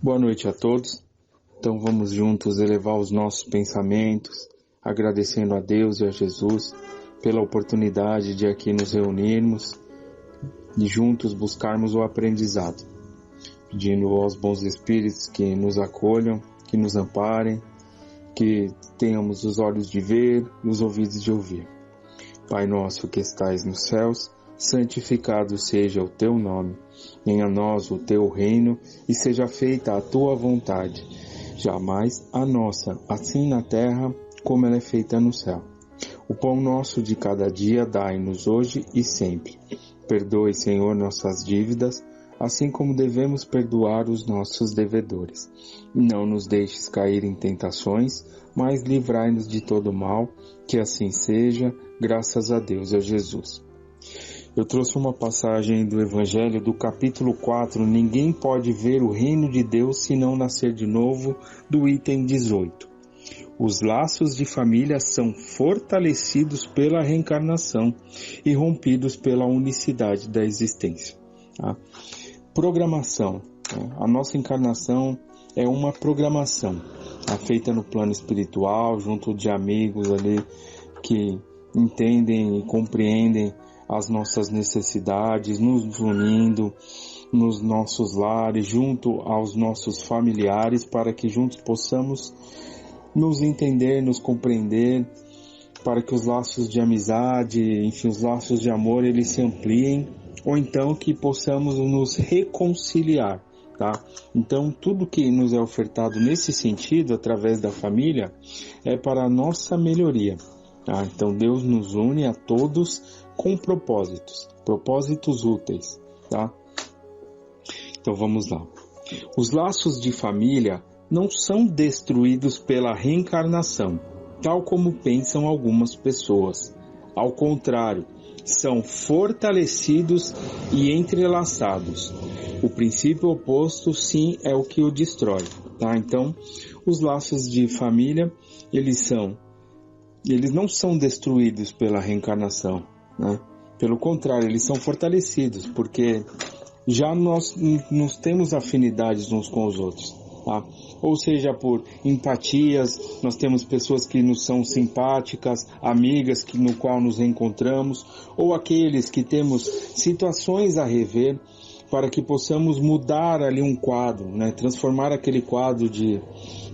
Boa noite a todos. Então vamos juntos elevar os nossos pensamentos, agradecendo a Deus e a Jesus pela oportunidade de aqui nos reunirmos e juntos buscarmos o aprendizado, pedindo aos bons espíritos que nos acolham, que nos amparem, que tenhamos os olhos de ver e os ouvidos de ouvir. Pai nosso que estais nos céus, santificado seja o teu nome. Venha a nós o teu reino e seja feita a tua vontade, jamais a nossa, assim na terra como ela é feita no céu. O pão nosso de cada dia dai-nos hoje e sempre. Perdoe, Senhor, nossas dívidas, assim como devemos perdoar os nossos devedores. Não nos deixes cair em tentações, mas livrai-nos de todo mal, que assim seja, graças a Deus e a Jesus. Eu trouxe uma passagem do Evangelho do capítulo 4, ninguém pode ver o reino de Deus se não nascer de novo, do item 18. Os laços de família são fortalecidos pela reencarnação e rompidos pela unicidade da existência. Tá? Programação. A nossa encarnação é uma programação, feita no plano espiritual, junto de amigos ali que entendem e compreendem as nossas necessidades, nos unindo nos nossos lares, junto aos nossos familiares, para que juntos possamos nos entender, nos compreender, para que os laços de amizade, enfim, os laços de amor, eles se ampliem, ou então que possamos nos reconciliar, tá? Então, tudo que nos é ofertado nesse sentido, através da família, é para a nossa melhoria, tá? Então, Deus nos une a todos com propósitos úteis, tá? Então vamos lá. Os laços de família não são destruídos pela reencarnação, tal como pensam algumas pessoas. Ao contrário, são fortalecidos e entrelaçados. O princípio oposto, sim, é o que o destrói, tá? Então, os laços de família, eles não são destruídos pela reencarnação, né? Pelo contrário, eles são fortalecidos, porque já nós temos afinidades uns com os outros, tá? Ou seja, por empatias, nós temos pessoas que nos são simpáticas, amigas no qual nos encontramos, ou aqueles que temos situações a rever, para que possamos mudar ali um quadro, né? Transformar aquele quadro de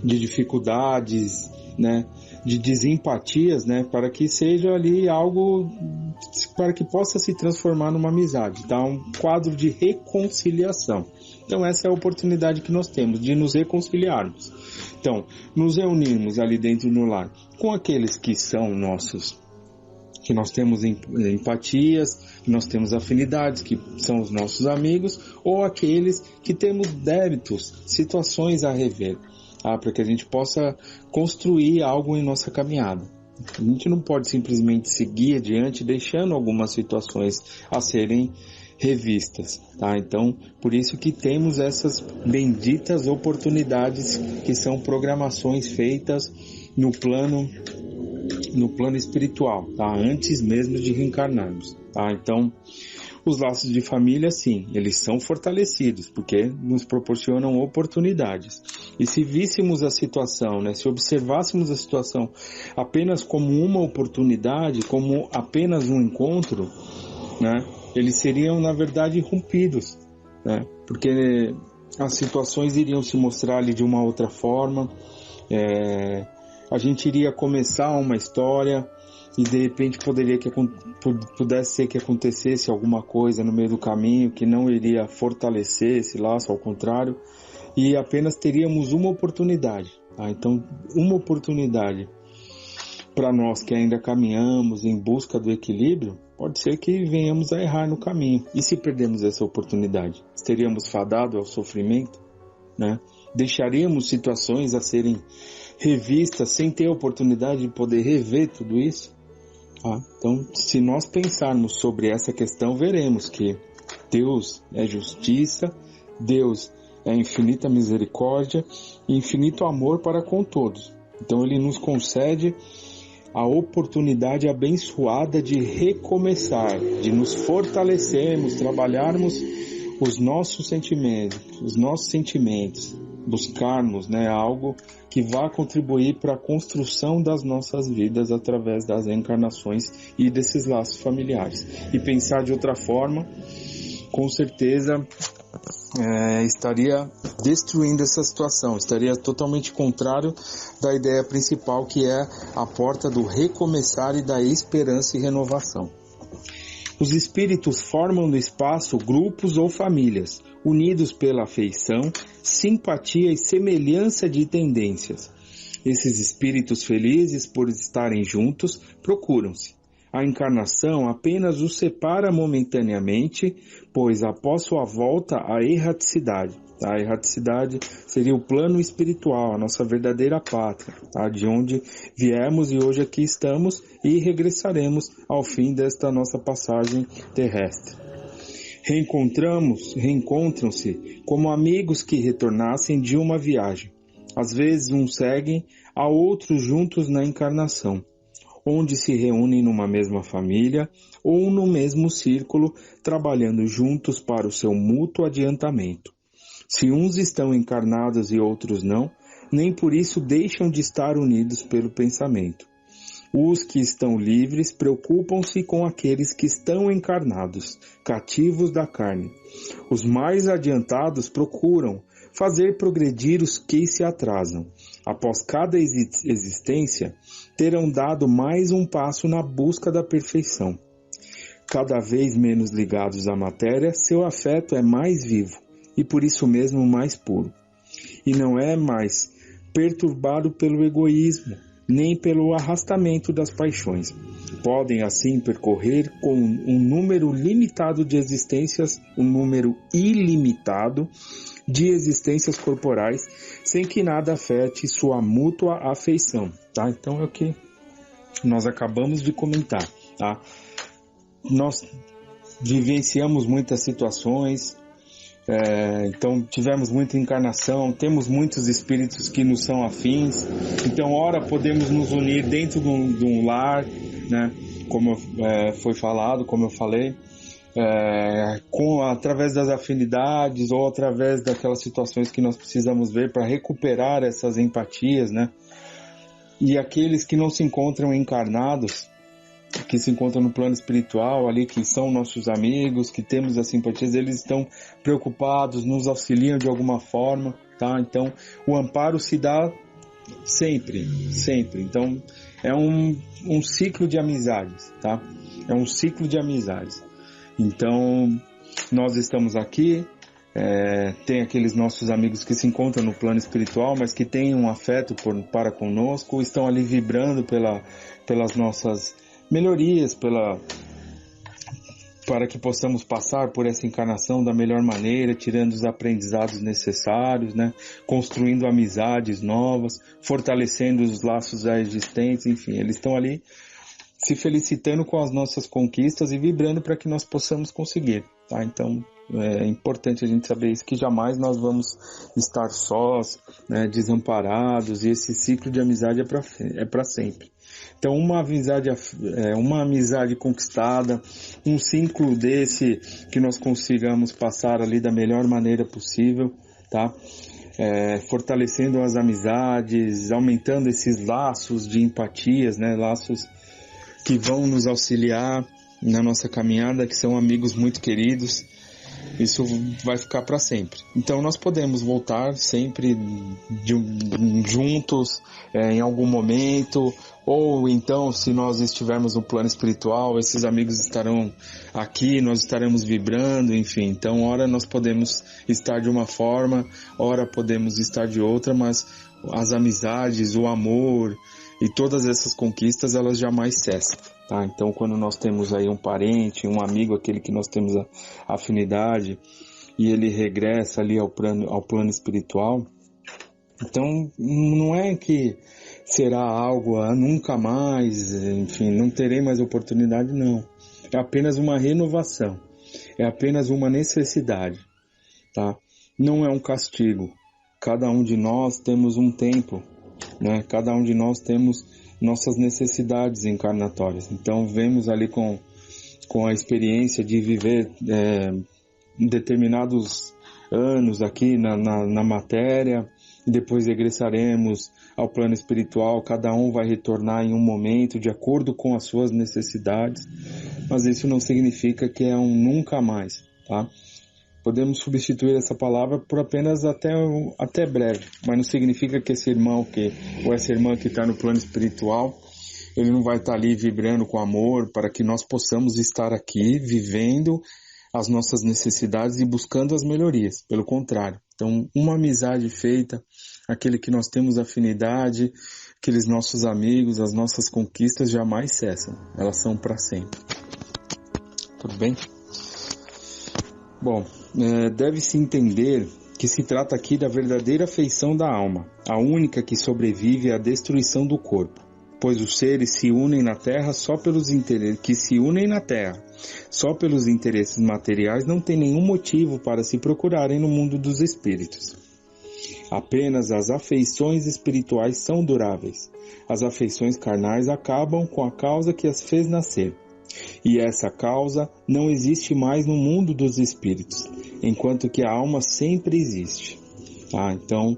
dificuldades, né? De desempatias, né? Para que seja ali algo, para que possa se transformar numa amizade, tá? Um quadro de reconciliação. Então essa é a oportunidade que nós temos de nos reconciliarmos. Então, nos reunirmos ali dentro do lar com aqueles que são nossos, que nós temos empatias, que nós temos afinidades, que são os nossos amigos, ou aqueles que temos débitos, situações a rever, para que a gente possa construir algo em nossa caminhada. A gente não pode simplesmente seguir adiante deixando algumas situações a serem revistas, tá? Então, por isso que temos essas benditas oportunidades que são programações feitas no plano espiritual, tá? Antes mesmo de reencarnarmos, tá? Então, os laços de família, sim, eles são fortalecidos, porque nos proporcionam oportunidades. E se víssemos a situação, né, se observássemos a situação apenas como uma oportunidade, como apenas um encontro, né, eles seriam, na verdade, rompidos, né, porque as situações iriam se mostrar ali de uma outra forma, a gente iria começar uma história e de repente pudesse ser que acontecesse alguma coisa no meio do caminho que não iria fortalecer esse laço, ao contrário, e apenas teríamos uma oportunidade, tá? Então, uma oportunidade para nós que ainda caminhamos em busca do equilíbrio, pode ser que venhamos a errar no caminho. E se perdemos essa oportunidade? Estaríamos fadados ao sofrimento, né? Deixaríamos situações a serem revistas sem ter a oportunidade de poder rever tudo isso? Então, se nós pensarmos sobre essa questão, veremos que Deus é justiça, Deus é infinita misericórdia e infinito amor para com todos. Então, Ele nos concede a oportunidade abençoada de recomeçar, de nos fortalecermos, trabalharmos os nossos sentimentos, buscarmos, né, algo que vá contribuir para a construção das nossas vidas através das reencarnações e desses laços familiares. E pensar de outra forma, com certeza, estaria destruindo essa situação, estaria totalmente contrário da ideia principal, que é a porta do recomeçar e da esperança e renovação. Os espíritos formam no espaço grupos ou famílias, unidos pela afeição, simpatia e semelhança de tendências. Esses espíritos felizes por estarem juntos procuram-se. A encarnação apenas os separa momentaneamente, pois após sua volta a erraticidade. A erraticidade seria o plano espiritual, a nossa verdadeira pátria, tá? De onde viemos e hoje aqui estamos e regressaremos ao fim desta nossa passagem terrestre. Reencontram-se como amigos que retornassem de uma viagem. Às vezes uns seguem a outros juntos na encarnação, onde se reúnem numa mesma família ou no mesmo círculo, trabalhando juntos para o seu mútuo adiantamento. Se uns estão encarnados e outros não, nem por isso deixam de estar unidos pelo pensamento. Os que estão livres preocupam-se com aqueles que estão encarnados, cativos da carne. Os mais adiantados procuram fazer progredir os que se atrasam. Após cada existência, terão dado mais um passo na busca da perfeição. Cada vez menos ligados à matéria, seu afeto é mais vivo e por isso mesmo mais puro. E não é mais perturbado pelo egoísmo, nem pelo arrastamento das paixões. Podem assim percorrer com um número limitado de existências, um número ilimitado de existências corporais, sem que nada afete sua mútua afeição, tá? Então é o que nós acabamos de comentar, tá? Nós vivenciamos muitas situações, então tivemos muita encarnação, temos muitos espíritos que nos são afins, então ora podemos nos unir dentro de um lar, né? Como foi falado, como eu falei, através das afinidades ou através daquelas situações que nós precisamos ver para recuperar essas empatias, né? E aqueles que não se encontram encarnados, que se encontram no plano espiritual ali, que são nossos amigos, que temos as simpatias, eles estão preocupados, nos auxiliam de alguma forma, tá? Então, o amparo se dá sempre, sempre. Então, é um ciclo de amizades, tá? É um ciclo de amizades. Então, nós estamos aqui, tem aqueles nossos amigos que se encontram no plano espiritual, mas que têm um afeto para conosco, estão ali vibrando pelas nossas melhorias, para que possamos passar por essa encarnação da melhor maneira, tirando os aprendizados necessários, né? Construindo amizades novas, fortalecendo os laços já existentes, enfim, eles estão ali se felicitando com as nossas conquistas e vibrando para que nós possamos conseguir, tá? Então, é importante a gente saber isso, que jamais nós vamos estar sós, né, desamparados, e esse ciclo de amizade é para sempre. Então, uma amizade conquistada, um ciclo desse que nós consigamos passar ali da melhor maneira possível, tá? Fortalecendo as amizades, aumentando esses laços de empatias, né? Laços que vão nos auxiliar na nossa caminhada, que são amigos muito queridos. Isso vai ficar para sempre. Então nós podemos voltar sempre juntos em algum momento, ou então se nós estivermos no plano espiritual, esses amigos estarão aqui, nós estaremos vibrando, enfim. Então ora nós podemos estar de uma forma, ora podemos estar de outra, mas as amizades, o amor e todas essas conquistas, elas jamais cessam. Tá? Então, quando nós temos aí um parente, um amigo, aquele que nós temos a afinidade, e ele regressa ali ao plano espiritual, então não é que será algo nunca mais, enfim, não terei mais oportunidade, não. É apenas uma renovação, é apenas uma necessidade, tá? Não é um castigo. Cada um de nós temos um tempo, né? Cada um de nós temos nossas necessidades encarnatórias. Então vemos ali com a experiência de viver determinados anos aqui na matéria, e depois regressaremos ao plano espiritual. Cada um vai retornar em um momento de acordo com as suas necessidades, mas isso não significa que é um nunca mais, tá? Podemos substituir essa palavra por apenas até breve, mas não significa que esse irmão ou essa irmã que está no plano espiritual, ele não vai estar ali vibrando com amor para que nós possamos estar aqui vivendo as nossas necessidades e buscando as melhorias. Pelo contrário. Então, uma amizade feita, aquele que nós temos afinidade, aqueles nossos amigos, as nossas conquistas jamais cessam. Elas são para sempre. Tudo bem? Bom, deve-se entender que se trata aqui da verdadeira feição da alma, a única que sobrevive à destruição do corpo, pois os seres se unem na Terra só pelos interesses materiais não têm nenhum motivo para se procurarem no mundo dos espíritos. Apenas as afeições espirituais são duráveis. As afeições carnais acabam com a causa que as fez nascer. E essa causa não existe mais no mundo dos espíritos, enquanto que a alma sempre existe. Então,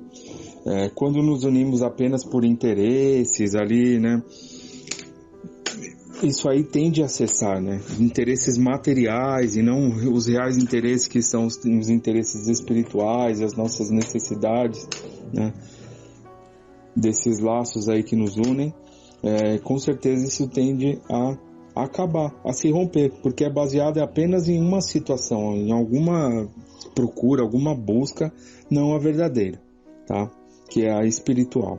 quando nos unimos apenas por interesses ali, né? Isso aí tende a cessar, né? Interesses materiais e não os reais interesses que são os interesses espirituais, as nossas necessidades, né? Desses laços aí que nos unem, com certeza isso tende a acabar, a se romper, porque é baseado apenas em uma situação, em alguma procura, alguma busca, não a verdadeira, tá? Que é a espiritual.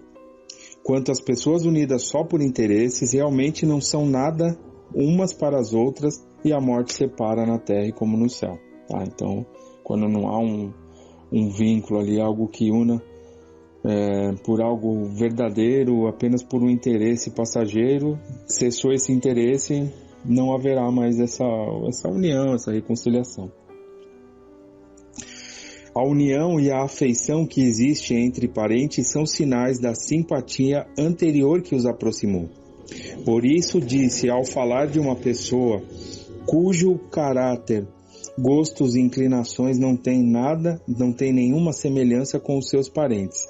Quanto às pessoas unidas só por interesses, realmente não são nada umas para as outras e a morte separa na terra e como no céu, tá? Então, quando não há um vínculo ali, algo que una por algo verdadeiro, apenas por um interesse passageiro, cessou esse interesse, não haverá mais essa união, essa reconciliação. A união e a afeição que existe entre parentes são sinais da simpatia anterior que os aproximou. Por isso disse, ao falar de uma pessoa cujo caráter, gostos e inclinações não tem nenhuma semelhança com os seus parentes,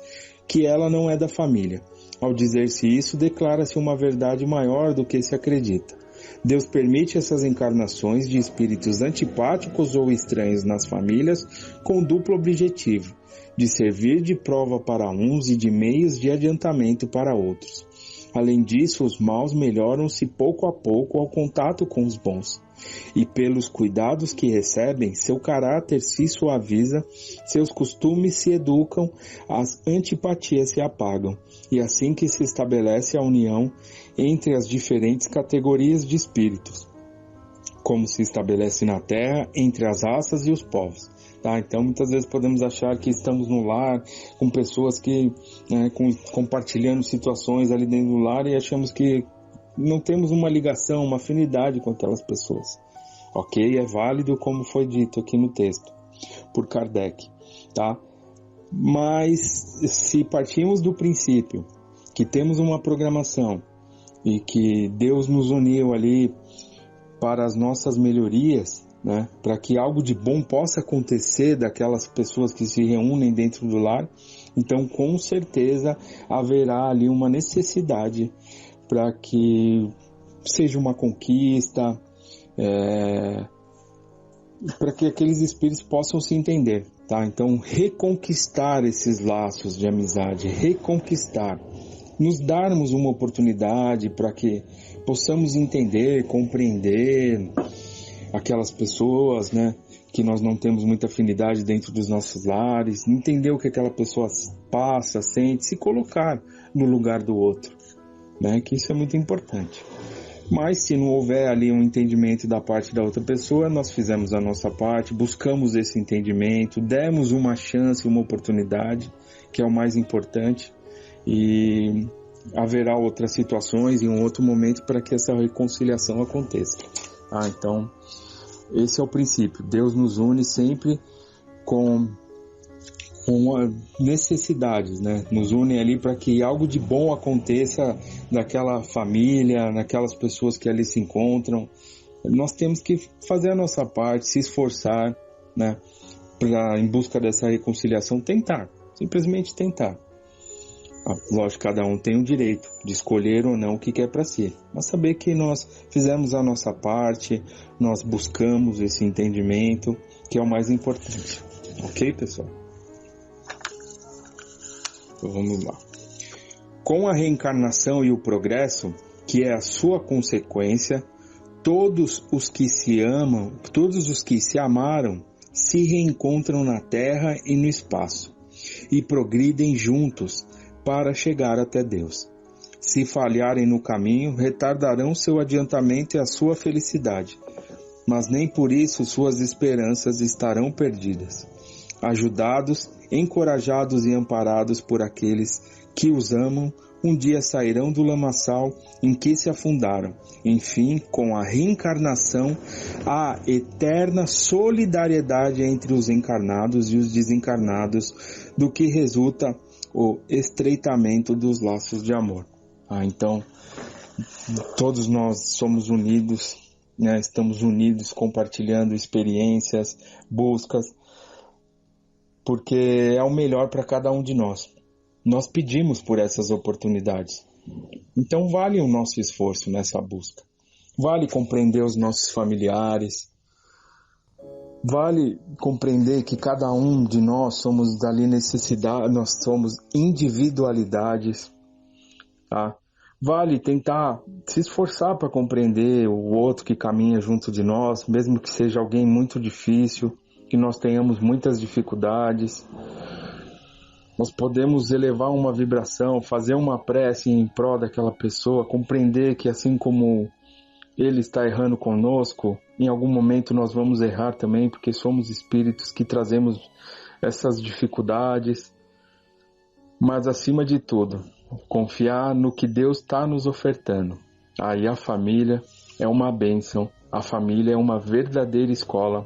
que ela não é da família. Ao dizer-se isso, declara-se uma verdade maior do que se acredita. Deus permite essas encarnações de espíritos antipáticos ou estranhos nas famílias com duplo objetivo, de servir de prova para uns e de meios de adiantamento para outros. Além disso, os maus melhoram-se pouco a pouco ao contato com os bons. E pelos cuidados que recebem, seu caráter se suaviza, seus costumes se educam, as antipatias se apagam, e assim que se estabelece a união entre as diferentes categorias de espíritos, como se estabelece na Terra entre as raças e os povos. Tá? Então, muitas vezes podemos achar que estamos no lar com pessoas que compartilhando situações ali dentro do lar e achamos que não temos uma ligação, uma afinidade com aquelas pessoas. Ok? É válido, como foi dito aqui no texto, por Kardec. Tá? Mas, se partimos do princípio que temos uma programação e que Deus nos uniu ali para as nossas melhorias, né, para que algo de bom possa acontecer daquelas pessoas que se reúnem dentro do lar, então com certeza haverá ali uma necessidade para que seja uma conquista, para que aqueles espíritos possam se entender, tá? Então reconquistar esses laços de amizade, reconquistar, nos darmos uma oportunidade para que possamos entender, compreender aquelas pessoas, né, que nós não temos muita afinidade dentro dos nossos lares, entender o que aquela pessoa passa, sente, se colocar no lugar do outro, né, que isso é muito importante. Mas se não houver ali um entendimento da parte da outra pessoa, nós fizemos a nossa parte, buscamos esse entendimento, demos uma chance, uma oportunidade, que é o mais importante, e haverá outras situações em um outro momento para que essa reconciliação aconteça. Então, esse é o princípio. Deus nos une sempre com necessidades, né? Nos une ali para que algo de bom aconteça naquela família, naquelas pessoas que ali se encontram. Nós temos que fazer a nossa parte, se esforçar, né? Em busca dessa reconciliação, tentar, simplesmente tentar. Lógico, cada um tem o direito de escolher ou não o que quer para si. Mas saber que nós fizemos a nossa parte, nós buscamos esse entendimento, que é o mais importante. Ok, pessoal? Então vamos lá. Com a reencarnação e o progresso, que é a sua consequência, todos os que se amam, todos os que se amaram, se reencontram na Terra e no espaço, e progridem juntos para chegar até Deus. Se falharem no caminho, retardarão seu adiantamento e a sua felicidade, mas nem por isso suas esperanças estarão perdidas. Ajudados, encorajados e amparados por aqueles que os amam, um dia sairão do lamaçal em que se afundaram. Enfim, com a reencarnação, há eterna solidariedade entre os encarnados e os desencarnados, do que resulta o estreitamento dos laços de amor. Então, todos nós somos unidos, né? Estamos unidos, compartilhando experiências, buscas, porque é o melhor para cada um de nós. Nós pedimos por essas oportunidades. Então vale o nosso esforço nessa busca. Vale compreender os nossos familiares. Vale compreender que cada um de nós somos ali necessidade, nós somos individualidades, tá? Vale tentar se esforçar para compreender o outro que caminha junto de nós, mesmo que seja alguém muito difícil, que nós tenhamos muitas dificuldades. Nós podemos elevar uma vibração, fazer uma prece em prol daquela pessoa, compreender que assim como ele está errando conosco, em algum momento nós vamos errar também, porque somos espíritos que trazemos essas dificuldades. Mas acima de tudo, confiar no que Deus está nos ofertando. Aí a família é uma bênção, a família é uma verdadeira escola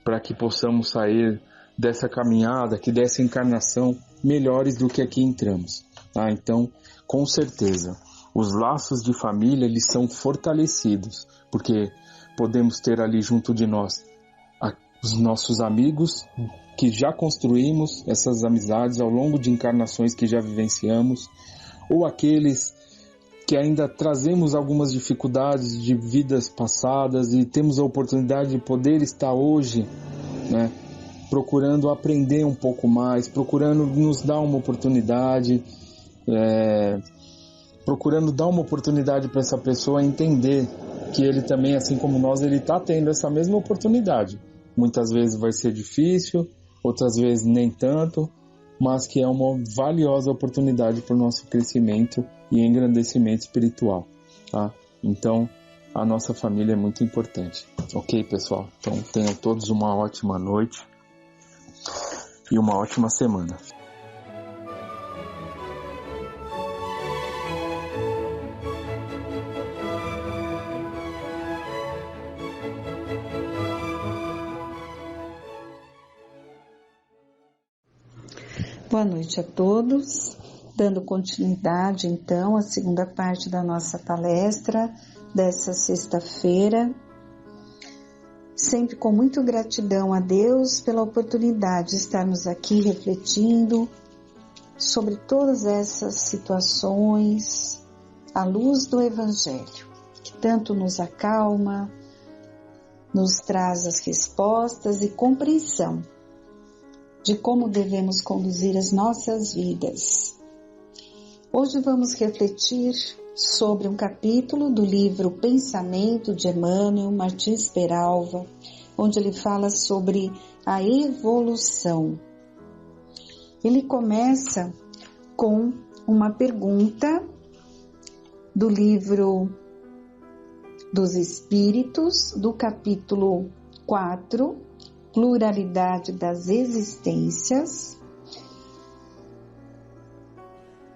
para que possamos sair dessa caminhada, que dessa encarnação, melhores do que aqui entramos. Então, com certeza, os laços de família eles são fortalecidos, porque podemos ter ali junto de nós os nossos amigos que já construímos, essas amizades ao longo de encarnações que já vivenciamos, ou aqueles que ainda trazemos algumas dificuldades de vidas passadas e temos a oportunidade de poder estar hoje, né, procurando aprender um pouco mais, procurando nos dar uma oportunidade, procurando dar uma oportunidade para essa pessoa entender que ele também, assim como nós, ele está tendo essa mesma oportunidade. Muitas vezes vai ser difícil, outras vezes nem tanto, mas que é uma valiosa oportunidade para o nosso crescimento e engrandecimento espiritual, tá? Então, a nossa família é muito importante. Ok, pessoal? Então, tenham todos uma ótima noite e uma ótima semana. Boa noite a todos, dando continuidade então à segunda parte da nossa palestra dessa sexta-feira, sempre com muita gratidão a Deus pela oportunidade de estarmos aqui refletindo sobre todas essas situações à luz do Evangelho, que tanto nos acalma, nos traz as respostas e compreensão de como devemos conduzir as nossas vidas. Hoje vamos refletir sobre um capítulo do livro Pensamento de Emmanuel Martins Peralva, onde ele fala sobre a evolução. Ele começa com uma pergunta do livro dos Espíritos, do capítulo 4, Pluralidade das Existências.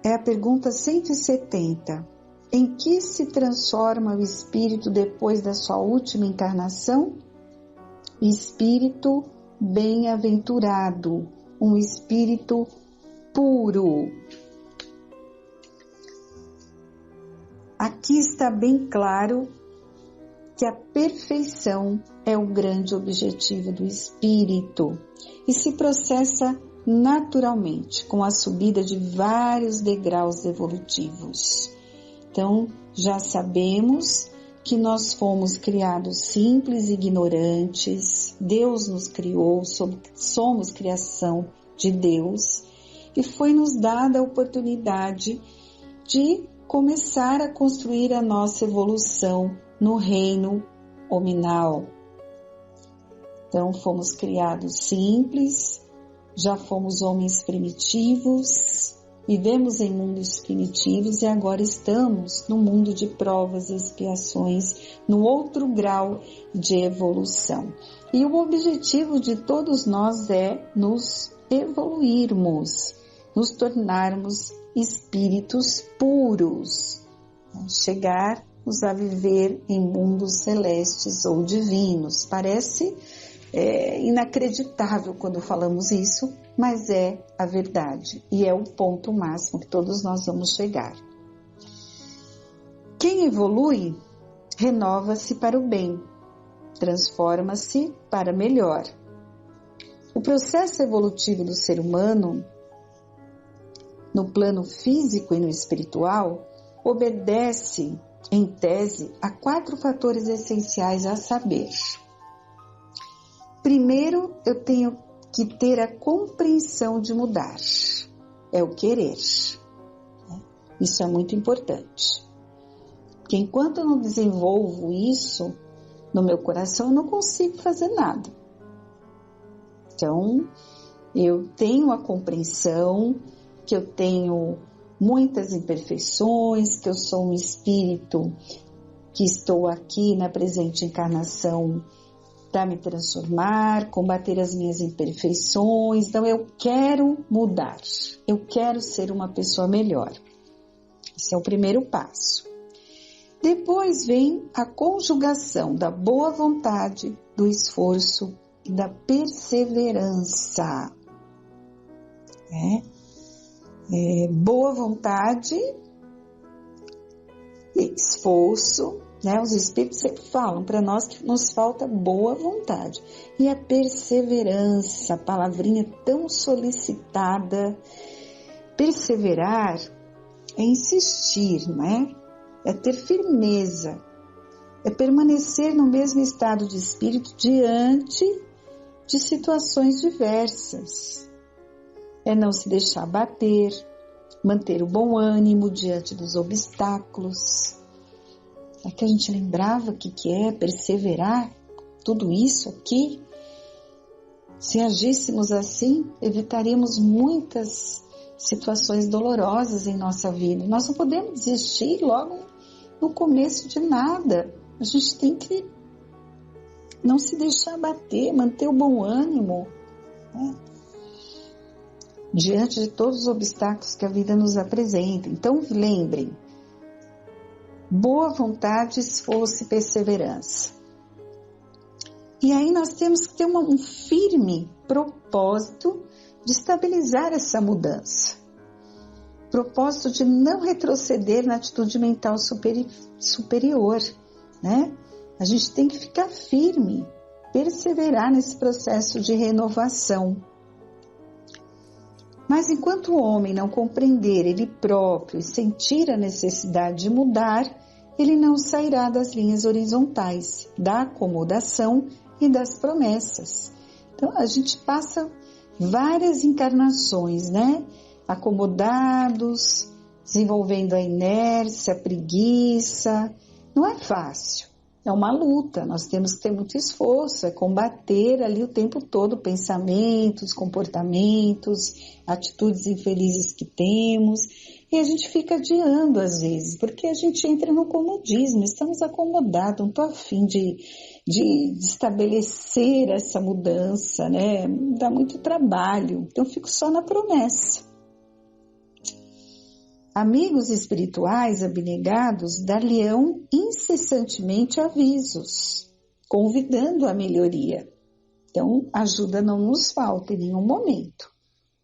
É a pergunta 170. Em que se transforma o espírito depois da sua última encarnação? Espírito bem-aventurado, um espírito puro. Aqui está bem claro que a perfeição é o grande objetivo do espírito e se processa naturalmente, com a subida de vários degraus evolutivos. Então, já sabemos que nós fomos criados simples e ignorantes, Deus nos criou, somos criação de Deus, e foi-nos dada a oportunidade de começar a construir a nossa evolução no reino hominal. Então, fomos criados simples, já fomos homens primitivos, vivemos em mundos primitivos e agora estamos no mundo de provas e expiações, no outro grau de evolução. E o objetivo de todos nós é nos evoluirmos, nos tornarmos espíritos puros, chegarmos a viver em mundos celestes ou divinos. Parece inacreditável quando falamos isso, mas é a verdade e é o ponto máximo que todos nós vamos chegar. Quem evolui renova-se para o bem, transforma-se para melhor. O processo evolutivo do ser humano, no plano físico e no espiritual, obedece, em tese, a 4 fatores essenciais a saber. Primeiro, eu tenho que ter a compreensão de mudar, é o querer. Isso é muito importante, porque enquanto eu não desenvolvo isso no meu coração, eu não consigo fazer nada. Então, eu tenho a compreensão que eu tenho muitas imperfeições, que eu sou um espírito que estou aqui na presente encarnação para me transformar, combater as minhas imperfeições. Então, eu quero mudar, eu quero ser uma pessoa melhor. Esse é o primeiro passo. Depois vem a conjugação da boa vontade, do esforço e da perseverança. Boa vontade, esforço, os espíritos sempre falam para nós que nos falta boa vontade. E a perseverança, palavrinha tão solicitada. Perseverar é insistir, é ter firmeza, é permanecer no mesmo estado de espírito diante de situações diversas. É não se deixar bater, manter o bom ânimo diante dos obstáculos. É que a gente lembrava o que é perseverar, tudo isso aqui. Se agíssemos assim, evitaríamos muitas situações dolorosas em nossa vida. Nós não podemos desistir logo no começo de nada. A gente tem que não se deixar bater, manter o bom ânimo, diante de todos os obstáculos que a vida nos apresenta. Então, lembrem, boa vontade, esforço e perseverança. E aí nós temos que ter um firme propósito de estabilizar essa mudança. Propósito de não retroceder na atitude mental superior, A gente tem que ficar firme, perseverar nesse processo de renovação. Mas enquanto o homem não compreender ele próprio e sentir a necessidade de mudar, ele não sairá das linhas horizontais, da acomodação e das promessas. Então a gente passa várias encarnações, Acomodados, desenvolvendo a inércia, a preguiça. Não é fácil, é uma luta, nós temos que ter muito esforço, é combater ali o tempo todo pensamentos, comportamentos, atitudes infelizes que temos, e a gente fica adiando às vezes, porque a gente entra no comodismo, estamos acomodados, não estou a fim de estabelecer essa mudança, dá muito trabalho, então eu fico só na promessa. Amigos espirituais abnegados dar-lhe-ão incessantemente avisos, convidando a melhoria. Então, ajuda não nos falta em nenhum momento.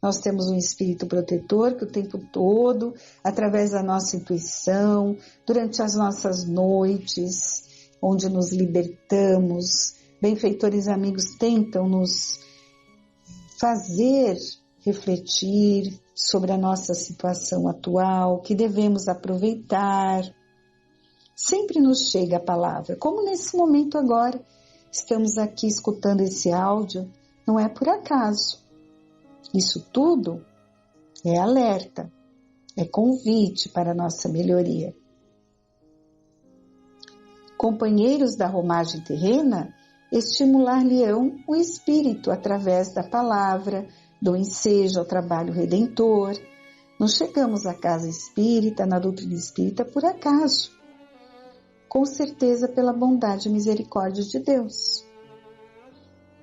Nós temos um espírito protetor que o tempo todo, através da nossa intuição, durante as nossas noites, onde nos libertamos, benfeitores amigos tentam nos fazer refletir sobre a nossa situação atual, que devemos aproveitar. Sempre nos chega a palavra, como nesse momento agora. Estamos aqui escutando esse áudio, não é por acaso. Isso tudo é alerta, é convite para a nossa melhoria. Companheiros da romagem terrena, estimular-lhe-ão o espírito através da palavra, do ensejo ao trabalho redentor. Não chegamos à casa espírita, na doutrina espírita, por acaso. Com certeza pela bondade e misericórdia de Deus,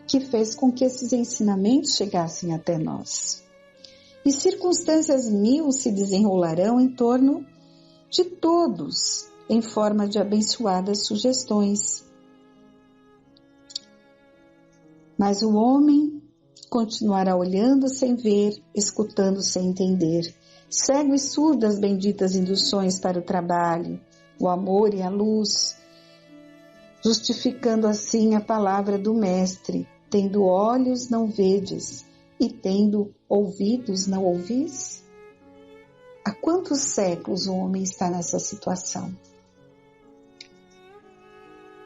que fez com que esses ensinamentos chegassem até nós. E circunstâncias mil se desenrolarão em torno de todos, em forma de abençoadas sugestões. Mas o homem continuará olhando sem ver, escutando sem entender, cego e surdo às benditas induções para o trabalho, o amor e a luz, justificando assim a palavra do Mestre: tendo olhos não vedes e tendo ouvidos não ouvis? Há quantos séculos o homem está nessa situação?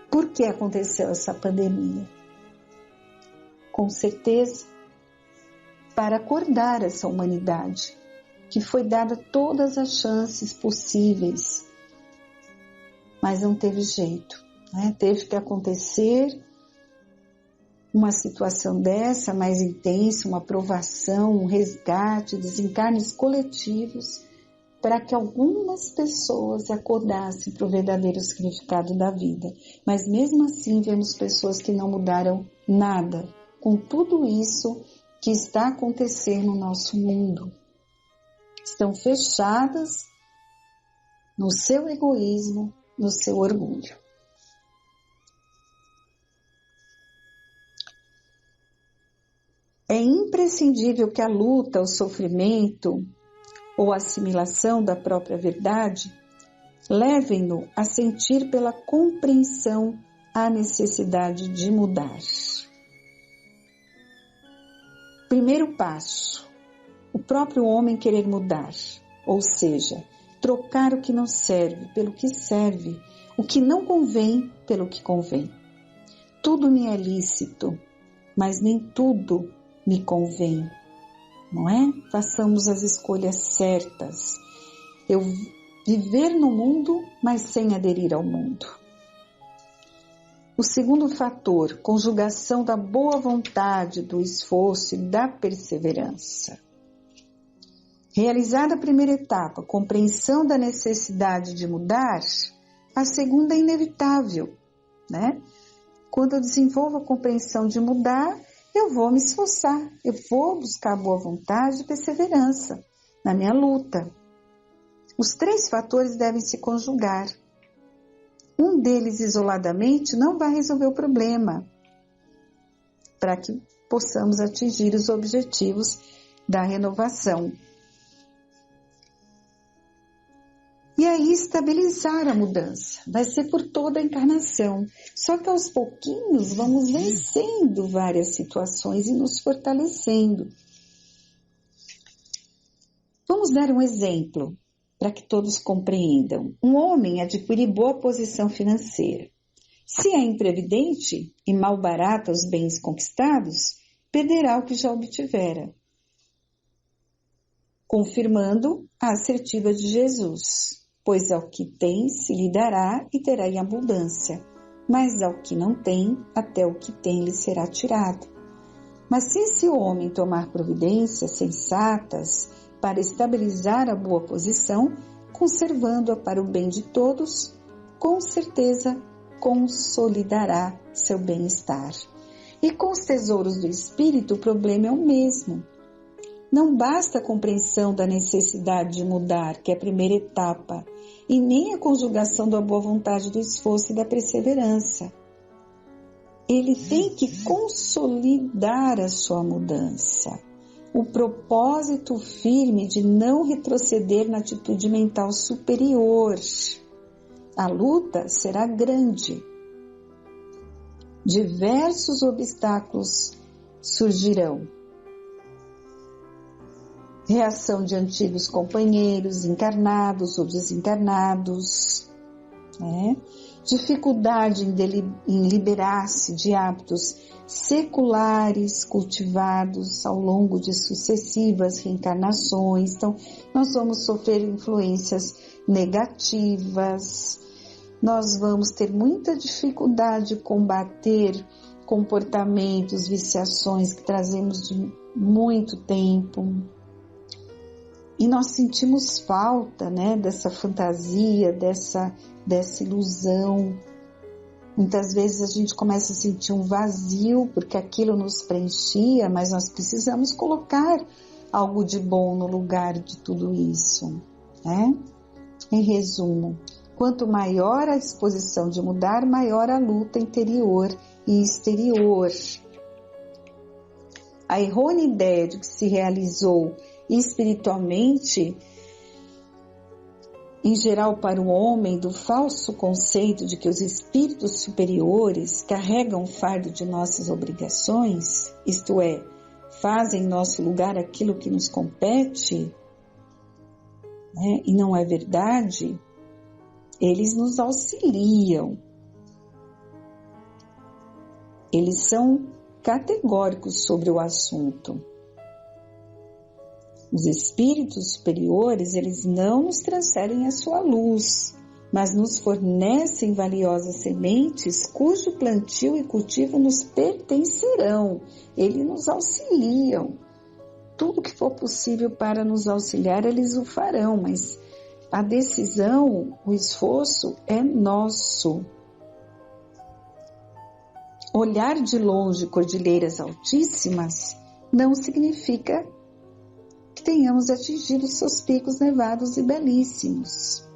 Por que aconteceu essa pandemia? Com certeza, para acordar essa humanidade, que foi dada todas as chances possíveis, mas não teve jeito, né? Teve que acontecer uma situação dessa mais intensa, uma provação, um resgate, desencarnes coletivos, para que algumas pessoas acordassem para o verdadeiro significado da vida. Mas mesmo assim vemos pessoas que não mudaram nada com tudo isso que está acontecendo no nosso mundo. Estão fechadas no seu egoísmo, no seu orgulho. É imprescindível que a luta, o sofrimento ou a assimilação da própria verdade levem-no a sentir pela compreensão a necessidade de mudar. Primeiro passo, o próprio homem querer mudar, ou seja, trocar o que não serve pelo que serve, o que não convém pelo que convém. Tudo me é lícito, mas nem tudo me convém, não é? Façamos as escolhas certas. Eu viver no mundo, mas sem aderir ao mundo. O segundo fator, conjugação da boa vontade, do esforço e da perseverança. Realizada a primeira etapa, compreensão da necessidade de mudar, a segunda é inevitável, né? Quando eu desenvolvo a compreensão de mudar, eu vou me esforçar, eu vou buscar boa vontade e perseverança na minha luta. Os três fatores devem se conjugar. Um deles isoladamente não vai resolver o problema, para que possamos atingir os objetivos da renovação. E aí estabilizar a mudança, vai ser por toda a encarnação. Só que aos pouquinhos vamos vencendo várias situações e nos fortalecendo. Vamos dar um exemplo para que todos compreendam. Um homem adquire boa posição financeira. Se é imprevidente e mal barata os bens conquistados, perderá o que já obtivera, confirmando a assertiva de Jesus. Pois ao que tem se lhe dará e terá em abundância, mas ao que não tem, até o que tem lhe será tirado. Mas se esse homem tomar providências sensatas para estabilizar a boa posição, conservando-a para o bem de todos, com certeza consolidará seu bem-estar. E com os tesouros do espírito o problema é o mesmo. Não basta a compreensão da necessidade de mudar, que é a primeira etapa, e nem a conjugação da boa vontade, do esforço e da perseverança. Ele tem que consolidar a sua mudança. O propósito firme de não retroceder na atitude mental superior. A luta será grande. Diversos obstáculos surgirão. reação de antigos companheiros, encarnados ou desencarnados, né? Dificuldade em liberar-se de hábitos seculares cultivados ao longo de sucessivas reencarnações. Então, nós vamos sofrer influências negativas, nós vamos ter muita dificuldade de combater comportamentos, viciações que trazemos de muito tempo. E nós sentimos falta, né, dessa fantasia, dessa ilusão. Muitas vezes a gente começa a sentir um vazio porque aquilo nos preenchia, mas nós precisamos colocar algo de bom no lugar de tudo isso, né? Em resumo, quanto maior a disposição de mudar, maior a luta interior e exterior. A errônea ideia de que se realizou espiritualmente, em geral para o homem, do falso conceito de que os espíritos superiores carregam o fardo de nossas obrigações, isto é, fazem em nosso lugar aquilo que nos compete, né? E não é verdade, eles nos auxiliam. Eles são categóricos sobre o assunto. Os espíritos superiores, eles não nos transferem a sua luz, mas nos fornecem valiosas sementes cujo plantio e cultivo nos pertencerão. Eles nos auxiliam. Tudo que for possível para nos auxiliar, eles o farão, mas a decisão, o esforço é nosso. Olhar de longe cordilheiras altíssimas não significa que tenhamos atingido seus picos nevados e belíssimos.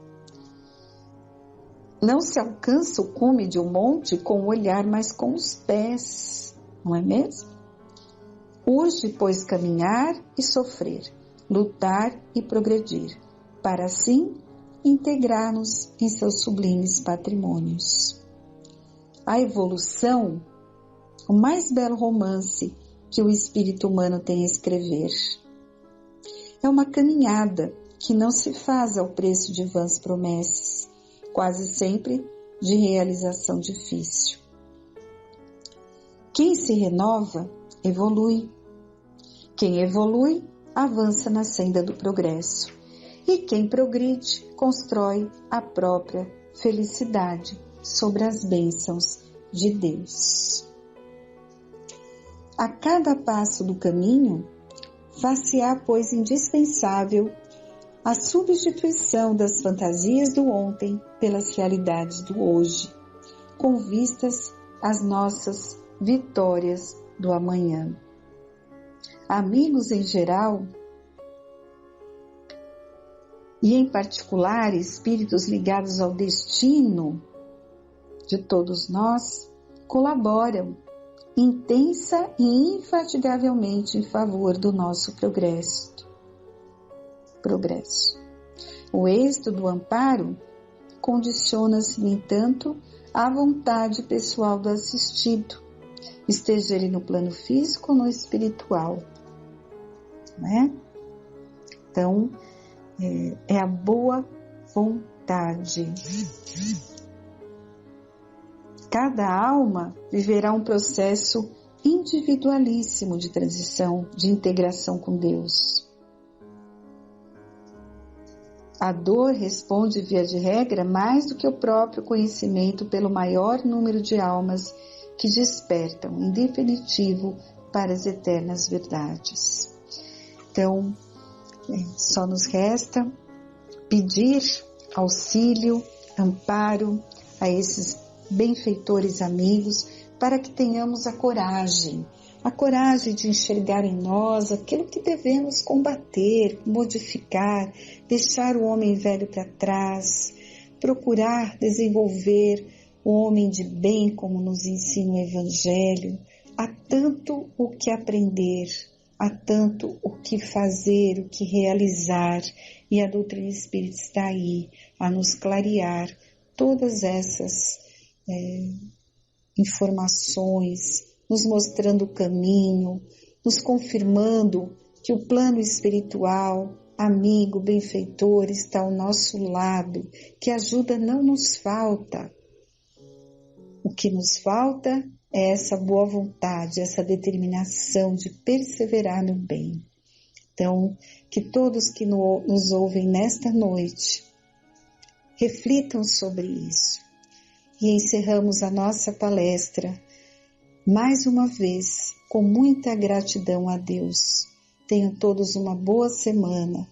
Não se alcança o cume de um monte com o olhar, mas com os pés, não é mesmo? Urge, pois, caminhar e sofrer, lutar e progredir, para assim integrar-nos em seus sublimes patrimônios. A evolução, o mais belo romance que o espírito humano tem a escrever. É uma caminhada que não se faz ao preço de vãs promessas, quase sempre de realização difícil. Quem se renova, evolui. Quem evolui, avança na senda do progresso. E quem progride, constrói a própria felicidade sobre as bênçãos de Deus. A cada passo do caminho, far-se-á, pois, indispensável a substituição das fantasias do ontem pelas realidades do hoje, com vistas às nossas vitórias do amanhã. Amigos em geral, e em particular espíritos ligados ao destino de todos nós, colaboram intensa e infatigavelmente em favor do nosso progresso. O êxito do amparo condiciona-se, no entanto, à vontade pessoal do assistido, esteja ele no plano físico ou no espiritual, né? Então, é a boa vontade. Cada alma viverá um processo individualíssimo de transição, de integração com Deus. A dor responde, via de regra, mais do que o próprio conhecimento pelo maior número de almas que despertam, em definitivo, para as eternas verdades. Então, só nos resta pedir auxílio, amparo a esses benfeitores amigos, para que tenhamos a coragem de enxergar em nós aquilo que devemos combater, modificar, deixar o homem velho para trás, procurar desenvolver o homem de bem, como nos ensina o Evangelho. Há tanto o que aprender, há tanto o que fazer, o que realizar, e a doutrina espírita está aí a nos clarear todas essas informações, nos mostrando o caminho, nos confirmando que o plano espiritual, amigo, benfeitor, está ao nosso lado, que ajuda não nos falta. O que nos falta é essa boa vontade, essa determinação de perseverar no bem. Então, que todos que nos ouvem nesta noite reflitam sobre isso. E encerramos a nossa palestra mais uma vez com muita gratidão a Deus. Tenham todos uma boa semana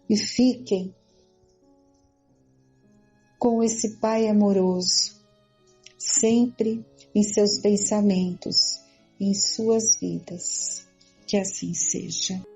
e fiquem com esse Pai amoroso, sempre em seus pensamentos, em suas vidas. Que assim seja.